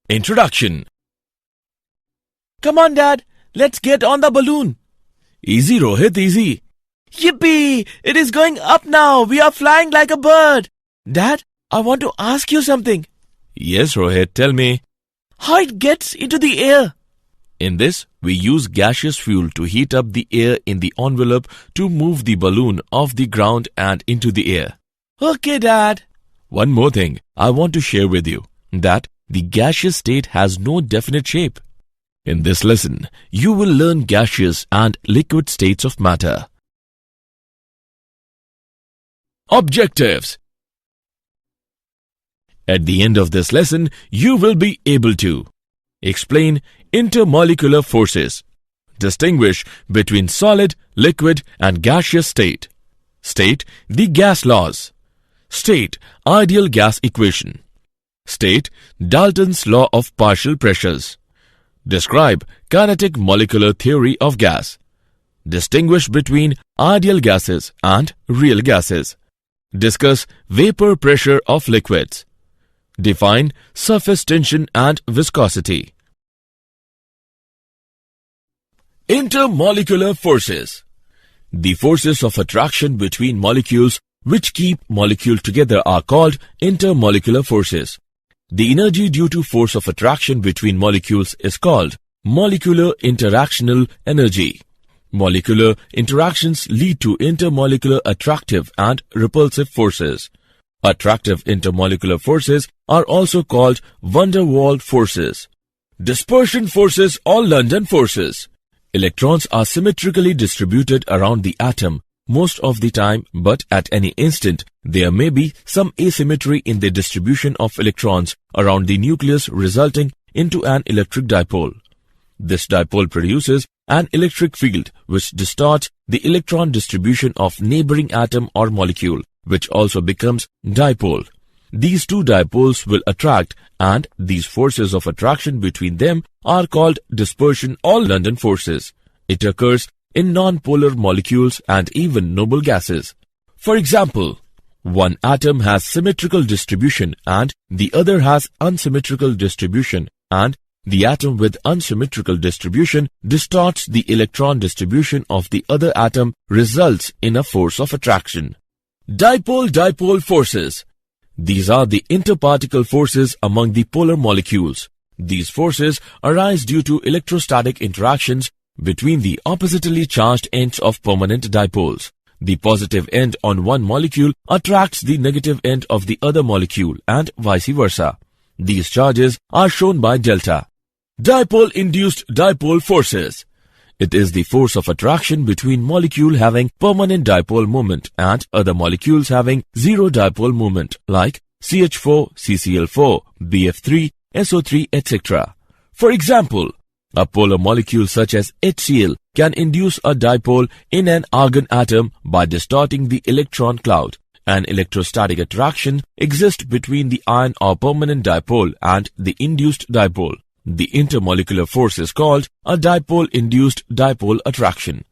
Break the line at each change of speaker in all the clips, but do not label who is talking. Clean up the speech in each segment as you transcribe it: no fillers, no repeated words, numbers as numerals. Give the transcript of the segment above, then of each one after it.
Introduction. Come on, Dad. Let's get on the balloon. Easy, Rohit, easy. Yippee! It is going up now. We are flying like a bird. Dad, I want to ask you something. Yes, Rohit, tell me. How it gets into the air? In this, we use gaseous fuel to heat up the air in the envelope to move the balloon off the ground and into the air. Okay, Dad. One more thing I want to share with you, that the gaseous state has no definite shape. In this lesson, you will learn gaseous and liquid states of matter. Objectives. At the end of this lesson, you will be able to explain intermolecular forces, distinguish between solid, liquid and gaseous state, state the gas laws, state ideal gas equation, state Dalton's law of partial pressures, describe kinetic molecular theory of gas, distinguish between ideal gases and real gases, discuss vapor pressure of liquids, define surface tension and viscosity. Intermolecular forces. The forces of attraction between molecules which keep molecules together are called intermolecular forces. The energy due to force of attraction between molecules is called molecular interactional energy. Molecular interactions lead to intermolecular attractive and repulsive forces. Attractive intermolecular forces are also called van der Waals forces, dispersion forces or London forces. Electrons are symmetrically distributed around the atom most of the time, but at any instant there may be some asymmetry in the distribution of electrons around the nucleus, resulting into an electric dipole. This dipole produces an electric field which distorts the electron distribution of neighboring atom or molecule, which also becomes dipole. These two dipoles will attract, and these forces of attraction between them are called dispersion or London forces. It occurs in non-polar molecules and even noble gases. For example, one atom has symmetrical distribution and the other has unsymmetrical distribution, and the atom with unsymmetrical distribution distorts the electron distribution of the other atom, results in a force of attraction. Dipole-dipole forces. These are the interparticle forces among the polar molecules. These forces arise due to electrostatic interactions between the oppositely charged ends of permanent dipoles. The positive end on one molecule attracts the negative end of the other molecule and vice versa. These charges are shown by delta. Dipole-induced dipole forces. It is the force of attraction between molecule having permanent dipole moment and other molecules having zero dipole moment, like CH4, CCl4, BF3, SO3, etc. For example, a polar molecule such as HCl can induce a dipole in an argon atom by distorting the electron cloud. An electrostatic attraction exists between the ion or permanent dipole and the induced dipole. The intermolecular force is called a dipole-induced dipole attraction.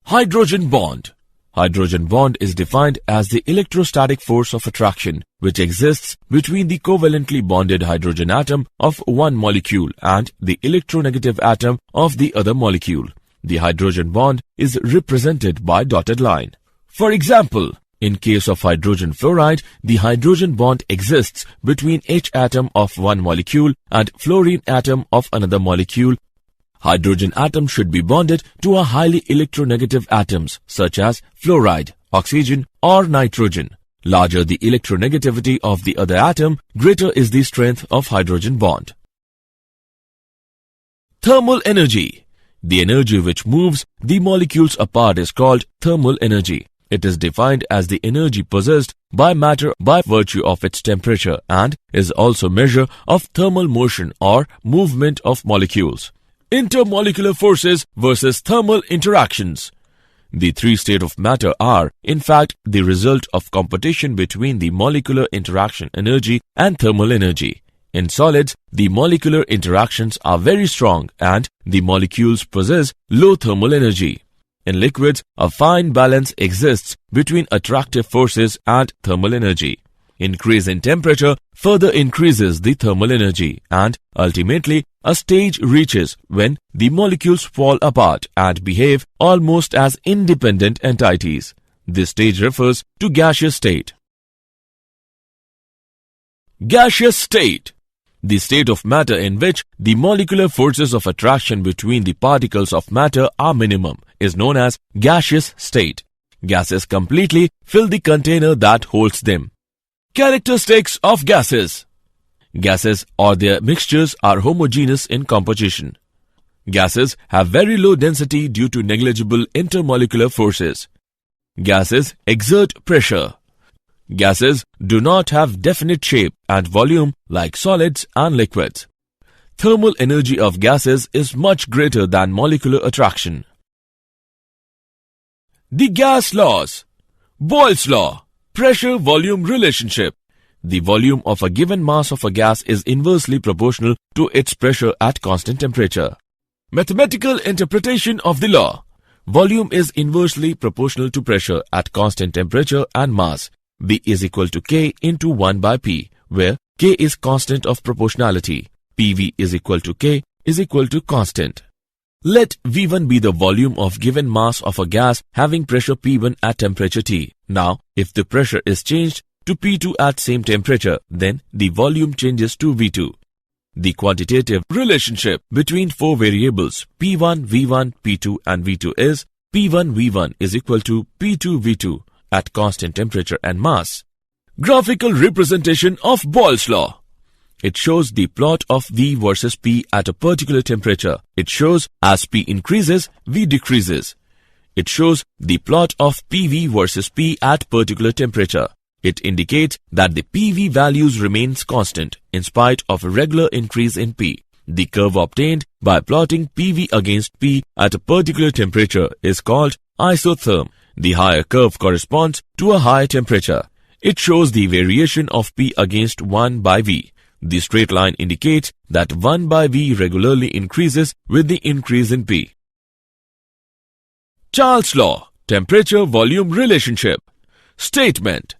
Hydrogen bond. Hydrogen bond is defined as the electrostatic force of attraction which exists between the covalently bonded hydrogen atom of one molecule and the electronegative atom of the other molecule. The hydrogen bond is represented by dotted line. For example, in case of hydrogen fluoride, the hydrogen bond exists between H atom of one molecule and fluorine atom of another molecule. Hydrogen atom should be bonded to a highly electronegative atoms such as fluoride, oxygen or nitrogen. Larger the electronegativity of the other atom, greater is the strength of hydrogen bond. Thermal energy. The energy which moves the molecules apart is called thermal energy. It is defined as the energy possessed by matter by virtue of its temperature and is also a measure of thermal motion or movement of molecules. Intermolecular forces versus thermal interactions. The three states of matter are, in fact, the result of competition between the molecular interaction energy and thermal energy. In solids, the molecular interactions are very strong and the molecules possess low thermal energy. In liquids, a fine balance exists between attractive forces and thermal energy. Increase in temperature further increases the thermal energy, and ultimately a stage reaches when the molecules fall apart and behave almost as independent entities. This stage refers to gaseous state. Gaseous state. The state of matter in which the molecular forces of attraction between the particles of matter are minimum is known as gaseous state. Gases completely fill the container that holds them. Characteristics of gases. Gases or their mixtures are homogeneous in composition. Gases have very low density due to negligible intermolecular forces. Gases exert pressure. Gases do not have definite shape and volume like solids and liquids. Thermal energy of gases is much greater than molecular attraction. The gas laws. Boyle's law. Pressure-volume relationship. The volume of a given mass of a gas is inversely proportional to its pressure at constant temperature. Mathematical interpretation of the law. Volume is inversely proportional to pressure at constant temperature and mass. V is equal to K into 1 by P, where K is constant of proportionality. PV is equal to K is equal to constant. Let V1 be the volume of given mass of a gas having pressure P1 at temperature T. Now, if the pressure is changed to P2 at same temperature, then the volume changes to V2. The quantitative relationship between four variables P1, V1, P2 and V2 is P1 V1 is equal to P2 V2 at constant temperature and mass. Graphical representation of Boyle's law. It shows the plot of V versus P at a particular temperature. It shows as P increases, V decreases. It shows the plot of PV versus P at particular temperature. It indicates that the PV values remains constant in spite of a regular increase in P. The curve obtained by plotting PV against P at a particular temperature is called isotherm. The higher curve corresponds to a higher temperature. It shows the variation of P against 1 by V. The straight line indicates that 1 by V regularly increases with the increase in P. Charles' law. Temperature-volume relationship. Statement.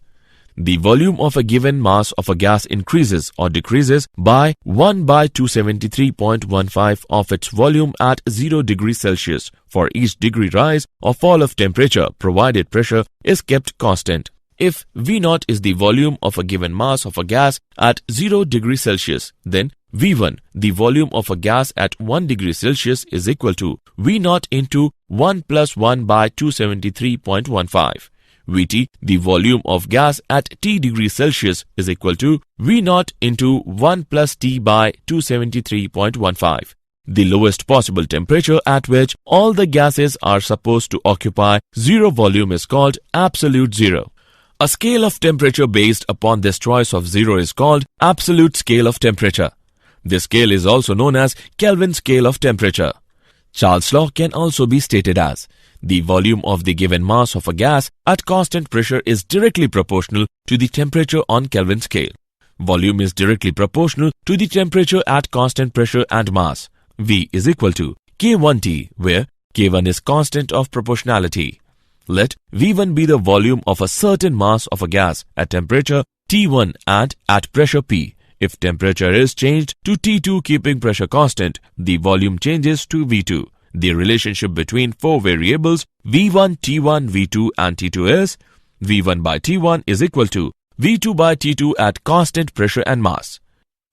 The volume of a given mass of a gas increases or decreases by 1 by 273.15 of its volume at 0 degrees Celsius for each degree rise or fall of temperature provided pressure is kept constant. If V0 is the volume of a given mass of a gas at 0 degrees Celsius, then V1, the volume of a gas at 1 degree Celsius, is equal to V0 into 1 plus 1 by 273.15. Vt, the volume of gas at T degrees Celsius, is equal to V0 into 1 plus T by 273.15. The lowest possible temperature at which all the gases are supposed to occupy zero volume is called absolute zero. A scale of temperature based upon this choice of zero is called absolute scale of temperature. This scale is also known as Kelvin scale of temperature. Charles' law can also be stated as the volume of the given mass of a gas at constant pressure is directly proportional to the temperature on Kelvin scale. Volume is directly proportional to the temperature at constant pressure and mass. V is equal to K1T, where K1 is constant of proportionality. Let V1 be the volume of a certain mass of a gas at temperature T1 and at pressure P. If temperature is changed to T2 keeping pressure constant, the volume changes to V2. The relationship between four variables V1, T1, V2 and T2 is V1 by T1 is equal to V2 by T2 at constant pressure and mass.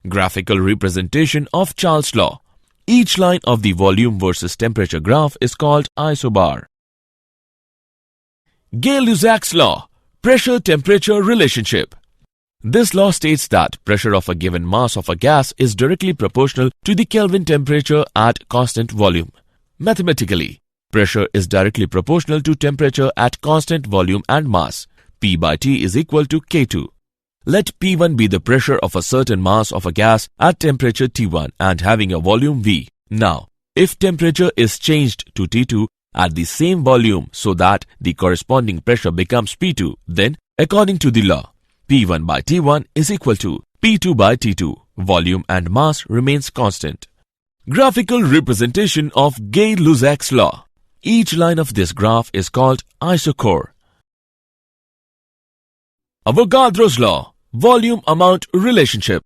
Graphical representation of Charles' law. Each line of the volume versus temperature graph is called isobar. Gay-Lussac's law. Pressure-temperature relationship. This law states that pressure of a given mass of a gas is directly proportional to the Kelvin temperature at constant volume. Mathematically, pressure is directly proportional to temperature at constant volume and mass. P by T is equal to K2. Let P1 be the pressure of a certain mass of a gas at temperature T1 and having a volume V. Now, if temperature is changed to T2 at the same volume so that the corresponding pressure becomes P2, then according to the law, P1 by T1 is equal to P2 by T2. Volume and mass remains constant. Graphical representation of Gay-Lussac's law. Each line of this graph is called isochore. Avogadro's law. Volume-amount relationship.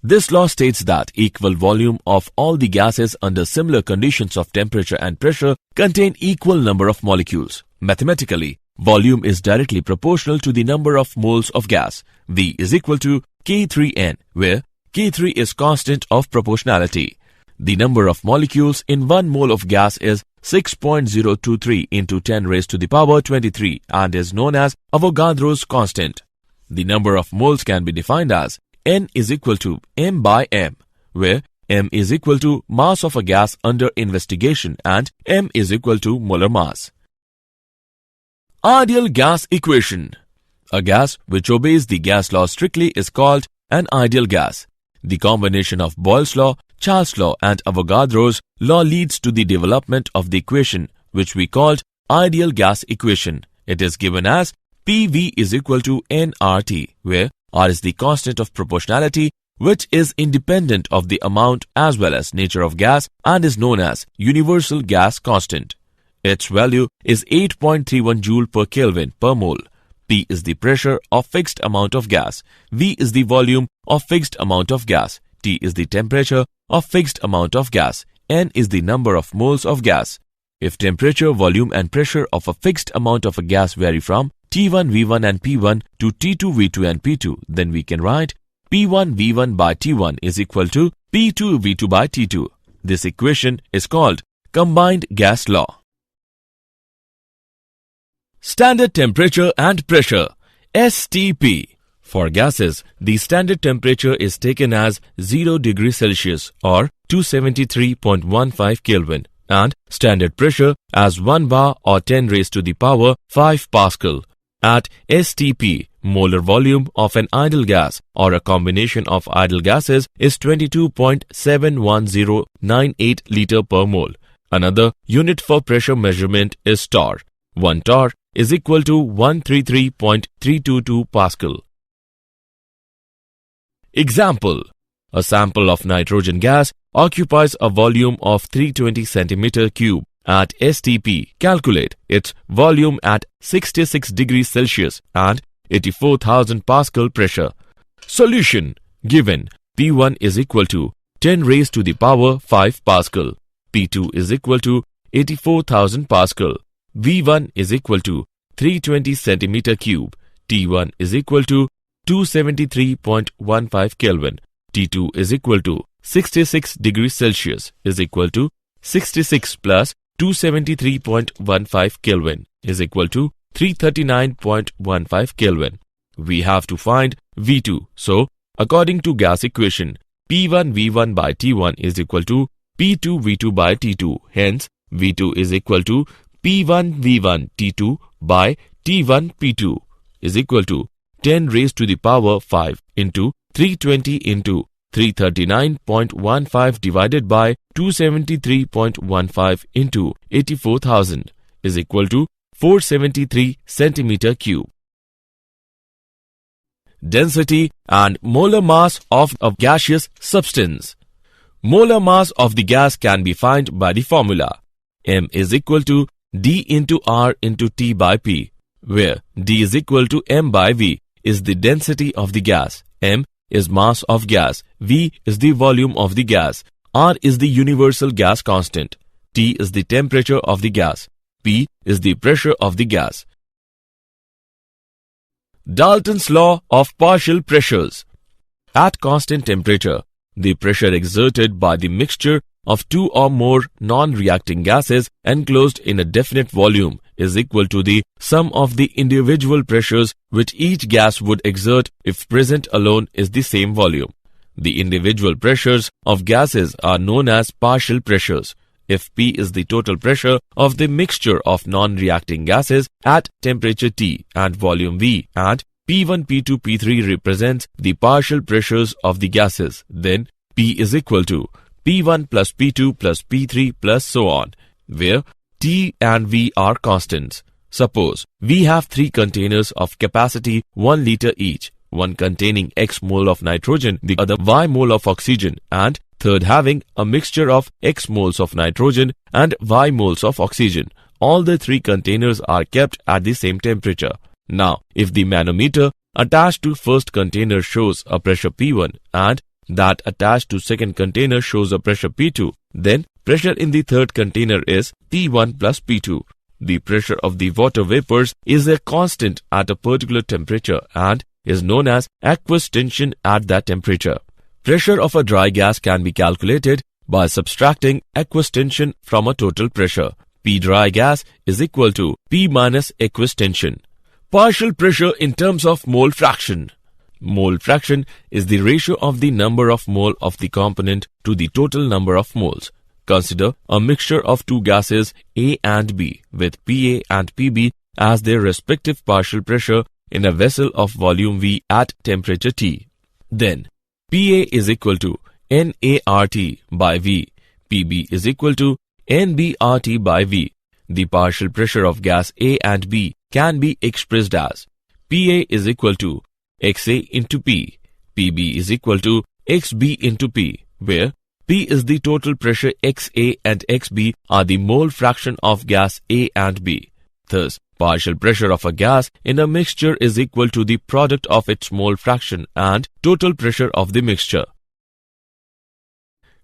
This law states that equal volume of all the gases under similar conditions of temperature and pressure contain equal number of molecules. Mathematically, volume is directly proportional to the number of moles of gas. V is equal to K3N, where K3 is constant of proportionality. The number of molecules in 1 mole of gas is 6.023 into 10 raised to the power 23 and is known as Avogadro's constant. The number of moles can be defined as N is equal to M by M, where M is equal to mass of a gas under investigation and M is equal to molar mass. Ideal gas equation. A gas which obeys the gas law strictly is called an ideal gas. The combination of Boyle's law, Charles' law and Avogadro's law leads to the development of the equation which we called ideal gas equation. It is given as PV is equal to nRT, where R is the constant of proportionality which is independent of the amount as well as nature of gas and is known as universal gas constant. Its value is 8.31 joule per Kelvin per mole. P is the pressure of fixed amount of gas. V is the volume of fixed amount of gas. T is the temperature of fixed amount of gas. N is the number of moles of gas. If temperature, volume and pressure of a fixed amount of a gas vary from T1 V1 and P1 to T2 V2 and P2, then we can write P1 V1 by T1 is equal to P2 V2 by T2. This equation is called combined gas law. Standard temperature and pressure, STP. For gases, the standard temperature is taken as 0 degrees Celsius or 273.15 Kelvin and standard pressure as 1 bar or 10 raised to the power 5 Pascal. At STP, molar volume of an ideal gas or a combination of ideal gases is 22.71098 liter per mole. Another unit for pressure measurement is torr. 1 torr is equal to 133.322 Pascal. Example: a sample of nitrogen gas occupies a volume of 320 cm cube. At STP, calculate its volume at 66 degrees Celsius and 84,000 Pascal pressure. Solution: given P1 is equal to 10 raised to the power 5 Pascal, P2 is equal to 84,000 Pascal, V1 is equal to 320 cm cube, T1 is equal to 273.15 Kelvin, T2 is equal to 66 degrees Celsius is equal to 66 plus 273.15 Kelvin is equal to 339.15 Kelvin. We have to find V2. So, according to gas equation, P1 V1 by T1 is equal to P2 V2 by T2. Hence, V2 is equal to P1 V1 T2 by T1 P2 is equal to 10 raised to the power 5 into 320 into 339.15 divided by 273.15 into 84,000 is equal to 473 centimeter cube. Density and molar mass of a gaseous substance. Molar mass of the gas can be found by the formula M is equal to D into R into T by P, where D is equal to M by V is the density of the gas, M is mass of gas, V is the volume of the gas, R is the universal gas constant, T is the temperature of the gas, P is the pressure of the gas. Dalton's law of partial pressures. At constant temperature, the pressure exerted by the mixture of two or more non-reacting gases enclosed in a definite volume is equal to the sum of the individual pressures which each gas would exert if present alone is the same volume. The individual pressures of gases are known as partial pressures. If P is the total pressure of the mixture of non-reacting gases at temperature T and volume V, and P1, P2, P3 represents the partial pressures of the gases, then P is equal to P1 plus P2 plus P3 plus so on, where T and V are constants. Suppose we have 3 containers of capacity 1 liter each, one containing X mole of nitrogen, the other Y mole of oxygen, and third having a mixture of X moles of nitrogen and Y moles of oxygen. All the 3 containers are kept at the same temperature. Now, if the manometer attached to first container shows a pressure P1 and that attached to second container shows a pressure P2, then pressure in the third container is P1 plus P2. The pressure of the water vapors is a constant at a particular temperature and is known as aqueous tension at that temperature. Pressure of a dry gas can be calculated by subtracting aqueous tension from a total pressure. P dry gas is equal to P minus aqueous tension. Partial pressure in terms of mole fraction. Mole fraction is the ratio of the number of mole of the component to the total number of moles. Consider a mixture of two gases A and B with PA and PB as their respective partial pressure in a vessel of volume V at temperature T. Then, PA is equal to NART by V. PB is equal to NBRT by V. The partial pressure of gas A and B can be expressed as PA is equal to XA into P. PB is equal to XB into P, where P is the total pressure, XA and XB are the mole fraction of gas A and B. Thus, partial pressure of a gas in a mixture is equal to the product of its mole fraction and total pressure of the mixture.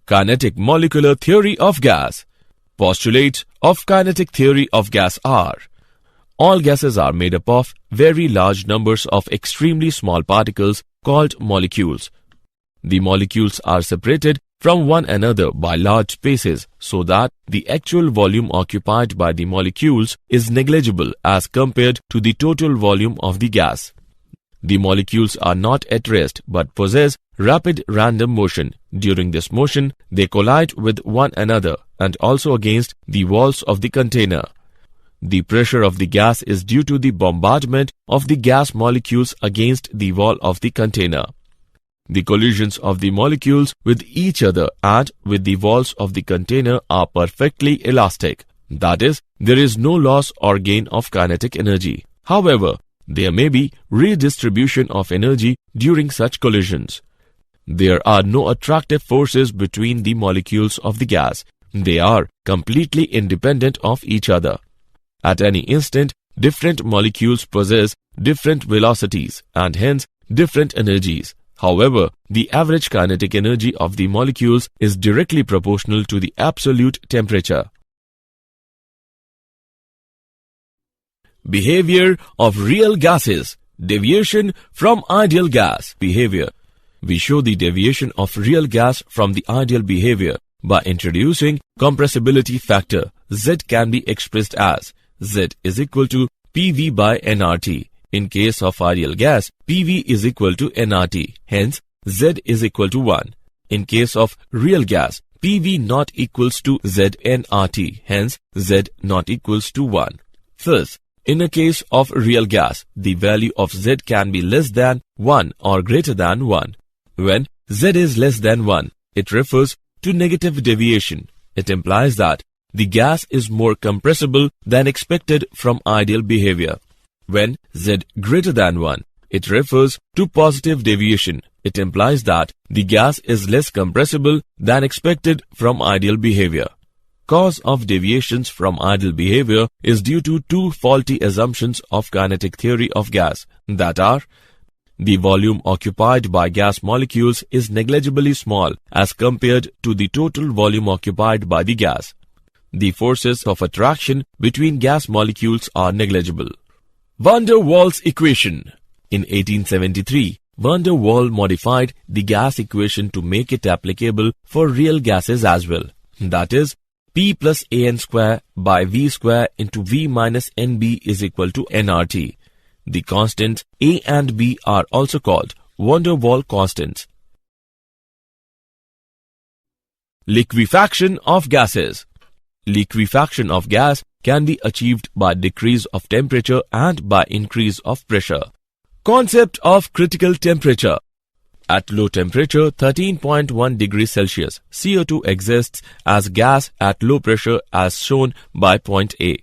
Kinetic molecular theory of gas. Postulates of kinetic theory of gas are: all gases are made up of very large numbers of extremely small particles called molecules. The molecules are separated from one another by large spaces so that the actual volume occupied by the molecules is negligible as compared to the total volume of the gas. The molecules are not at rest but possess rapid random motion. During this motion, they collide with one another and also against the walls of the container. The pressure of the gas is due to the bombardment of the gas molecules against the wall of the container. The collisions of the molecules with each other and with the walls of the container are perfectly elastic. That is, there is no loss or gain of kinetic energy. However, there may be redistribution of energy during such collisions. There are no attractive forces between the molecules of the gas. They are completely independent of each other. At any instant, different molecules possess different velocities and hence different energies. However, the average kinetic energy of the molecules is directly proportional to the absolute temperature. Behavior of real gases. Deviation from ideal gas behavior. We show the deviation of real gas from the ideal behavior by introducing compressibility factor. Z can be expressed as Z is equal to PV by nRT. In case of ideal gas, PV is equal to nRT. Hence, Z is equal to 1. In case of real gas, PV not equals to Z nRT. Hence, Z not equals to 1. Thus, in a case of real gas, the value of Z can be less than 1 or greater than 1. When Z is less than 1, it refers to negative deviation. It implies that the gas is more compressible than expected from ideal behavior. When Z greater than 1, it refers to positive deviation. It implies that the gas is less compressible than expected from ideal behavior. Cause of deviations from ideal behavior is due to two faulty assumptions of kinetic theory of gas, that are: the volume occupied by gas molecules is negligibly small as compared to the total volume occupied by the gas. The forces of attraction between gas molecules are negligible. Van der Waals equation. In 1873, Van der Waals modified the gas equation to make it applicable for real gases as well. That is, P plus An square by V square into V minus Nb is equal to nRT. The constants A and B are also called Van der Waals constants. Liquefaction of gases. Liquefaction of gas can be achieved by decrease of temperature and by increase of pressure. Concept of critical temperature. At low temperature 13.1 degrees Celsius, CO2 exists as gas at low pressure as shown by point A.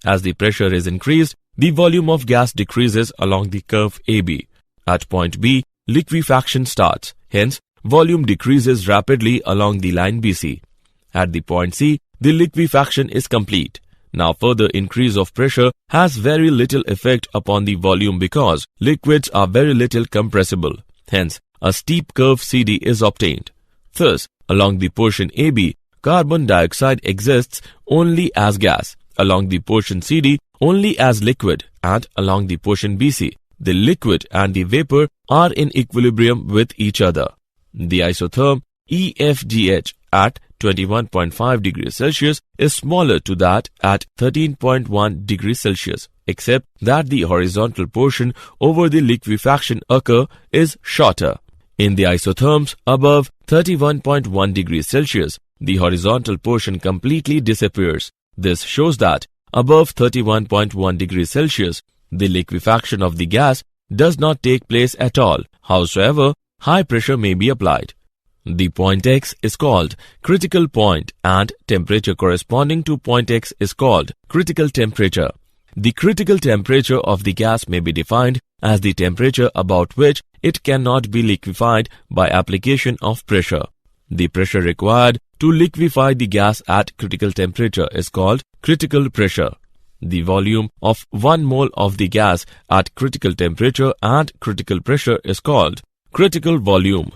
As the pressure is increased, the volume of gas decreases along the curve AB. At point B, liquefaction starts. Hence, volume decreases rapidly along the line BC. At the point C, the liquefaction is complete. Now further increase of pressure has very little effect upon the volume because liquids are very little compressible. Hence, a steep curve CD is obtained. Thus, along the portion AB, carbon dioxide exists only as gas, along the portion CD only as liquid, and along the portion BC, the liquid and the vapor are in equilibrium with each other. The isotherm EFGH at 21.5 degrees Celsius is smaller to that at 13.1 degrees Celsius, except that the horizontal portion over the liquefaction occur is shorter. In the isotherms above 31.1 degrees Celsius, the horizontal portion completely disappears. This shows that above 31.1 degrees Celsius, the liquefaction of the gas does not take place at all. Howsoever, high pressure may be applied. The point X is called critical point and temperature corresponding to point X is called critical temperature. The critical temperature of the gas may be defined as the temperature about which it cannot be liquefied by application of pressure. The pressure required to liquefy the gas at critical temperature is called critical pressure. The volume of 1 mole of the gas at critical temperature and critical pressure is called critical volume.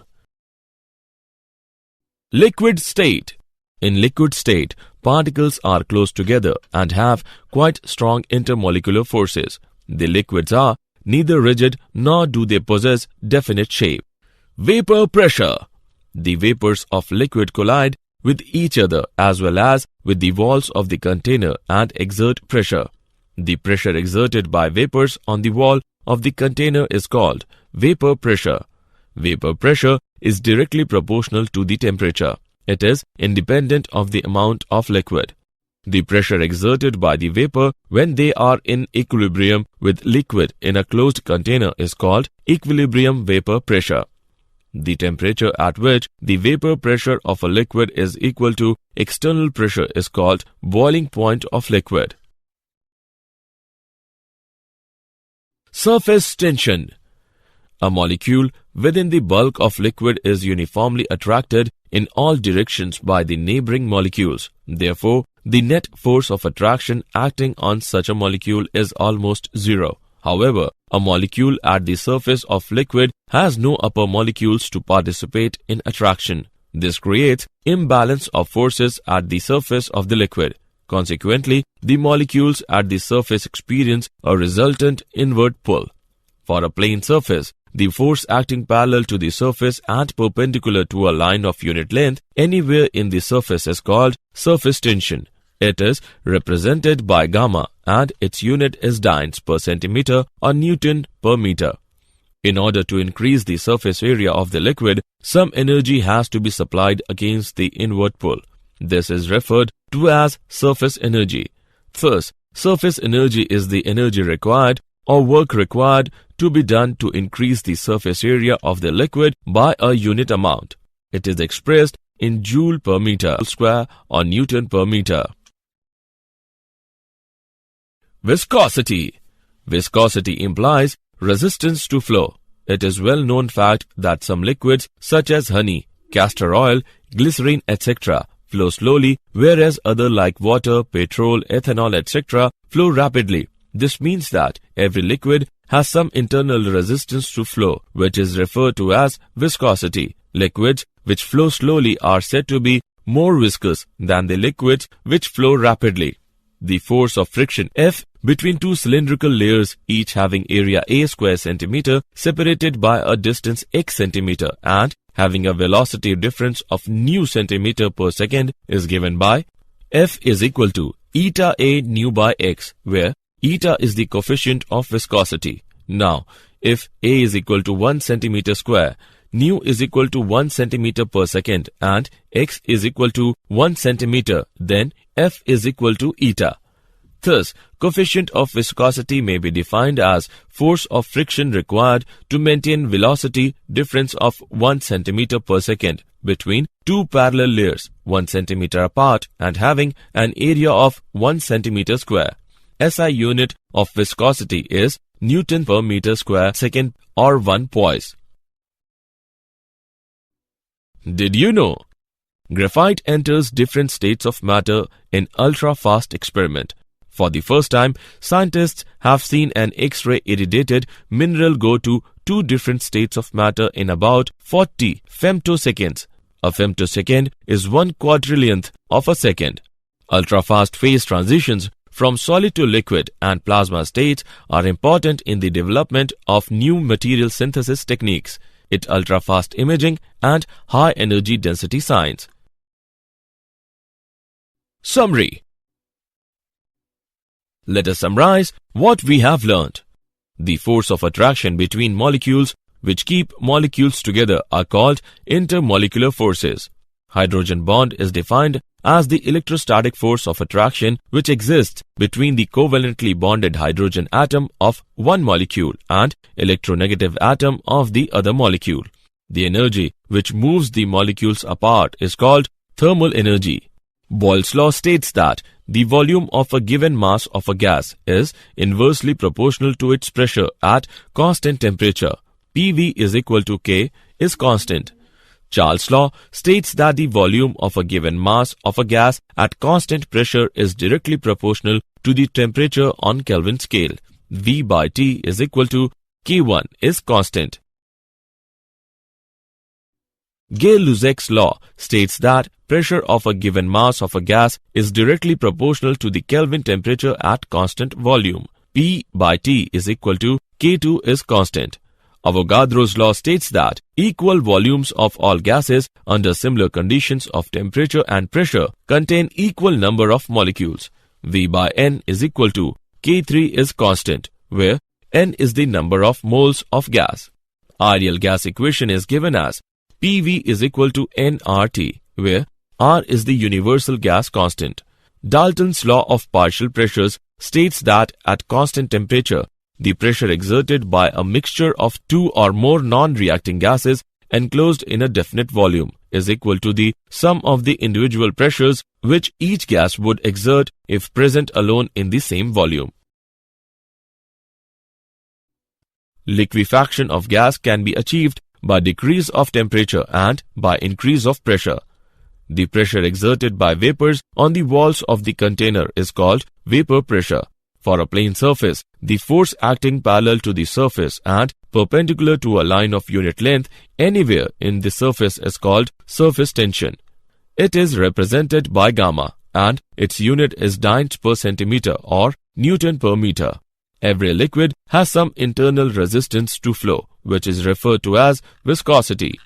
Liquid state. In liquid state, particles are close together and have quite strong intermolecular forces. The liquids are neither rigid nor do they possess definite shape. Vapor pressure. The vapors of liquid collide with each other as well as with the walls of the container and exert pressure. The pressure exerted by vapors on the wall of the container is called vapor pressure. Vapor pressure is directly proportional to the temperature. It is independent of the amount of liquid. The pressure exerted by the vapor when they are in equilibrium with liquid in a closed container is called equilibrium vapor pressure. The temperature at which the vapor pressure of a liquid is equal to external pressure is called boiling point of liquid. Surface tension. A molecule within the bulk of liquid is uniformly attracted in all directions by the neighboring molecules. Therefore, the net force of attraction acting on such a molecule is almost zero. However, a molecule at the surface of liquid has no upper molecules to participate in attraction. This creates imbalance of forces at the surface of the liquid. Consequently, the molecules at the surface experience a resultant inward pull. For a plane surface, the force acting parallel to the surface and perpendicular to a line of unit length anywhere in the surface is called surface tension. It is represented by gamma and its unit is dynes per centimeter or Newton per meter. In order to increase the surface area of the liquid, some energy has to be supplied against the inward pull. This is referred to as surface energy. Thus, surface energy is the energy required or work required to be done to increase the surface area of the liquid by a unit amount. It is expressed in joule per meter square or Newton per meter. Viscosity. Viscosity implies resistance to flow. It is well known fact that some liquids such as honey, castor oil, glycerine etc. flow slowly, whereas other like water, petrol, ethanol etc. flow rapidly. This means that every liquid has some internal resistance to flow, which is referred to as viscosity. Liquids which flow slowly are said to be more viscous than the liquids which flow rapidly. The force of friction F between two cylindrical layers, each having area A square centimeter separated by a distance x centimeter and having a velocity difference of nu centimeter per second, is given by F is equal to eta A nu by x, where eta is the coefficient of viscosity. Now, if A is equal to 1 centimeter square, nu is equal to 1 centimeter per second and x is equal to 1 centimeter, then F is equal to eta. Thus, coefficient of viscosity may be defined as force of friction required to maintain velocity difference of 1 centimeter per second between two parallel layers 1 centimeter apart and having an area of 1 centimeter square. SI unit of viscosity is Newton per meter square second or 1 poise. Did you know? Graphite enters different states of matter in ultra-fast experiment. For the first time, scientists have seen an X-ray irradiated mineral go to two different states of matter in about 40 femtoseconds. A femtosecond is 1/4trillionth of a second. Ultra-fast phase transitions from solid to liquid and plasma states are important in the development of new material synthesis techniques, ultra-fast imaging and high-energy density science. Summary. Let us summarize what we have learned. The force of attraction between molecules which keep molecules together are called intermolecular forces. Hydrogen bond is defined as the electrostatic force of attraction which exists between the covalently bonded hydrogen atom of one molecule and electronegative atom of the other molecule. The energy which moves the molecules apart is called thermal energy. Boyle's law states that the volume of a given mass of a gas is inversely proportional to its pressure at constant temperature. PV is equal to K is constant. Charles' law states that the volume of a given mass of a gas at constant pressure is directly proportional to the temperature on Kelvin scale. V by T is equal to K1 is constant. Gay-Lussac's law states that pressure of a given mass of a gas is directly proportional to the Kelvin temperature at constant volume. P by T is equal to K2 is constant. Avogadro's law states that equal volumes of all gases under similar conditions of temperature and pressure contain equal number of molecules. V by N is equal to K3 is constant, where N is the number of moles of gas. Ideal gas equation is given as PV is equal to nRT, where R is the universal gas constant. Dalton's law of partial pressures states that at constant temperature, the pressure exerted by a mixture of two or more non-reacting gases enclosed in a definite volume is equal to the sum of the individual pressures which each gas would exert if present alone in the same volume. Liquefaction of gas can be achieved by decrease of temperature and by increase of pressure. The pressure exerted by vapors on the walls of the container is called vapor pressure. For a plane surface, the force acting parallel to the surface and perpendicular to a line of unit length anywhere in the surface is called surface tension. It is represented by gamma and its unit is dynes per centimeter or Newton per meter. Every liquid has some internal resistance to flow, which is referred to as viscosity.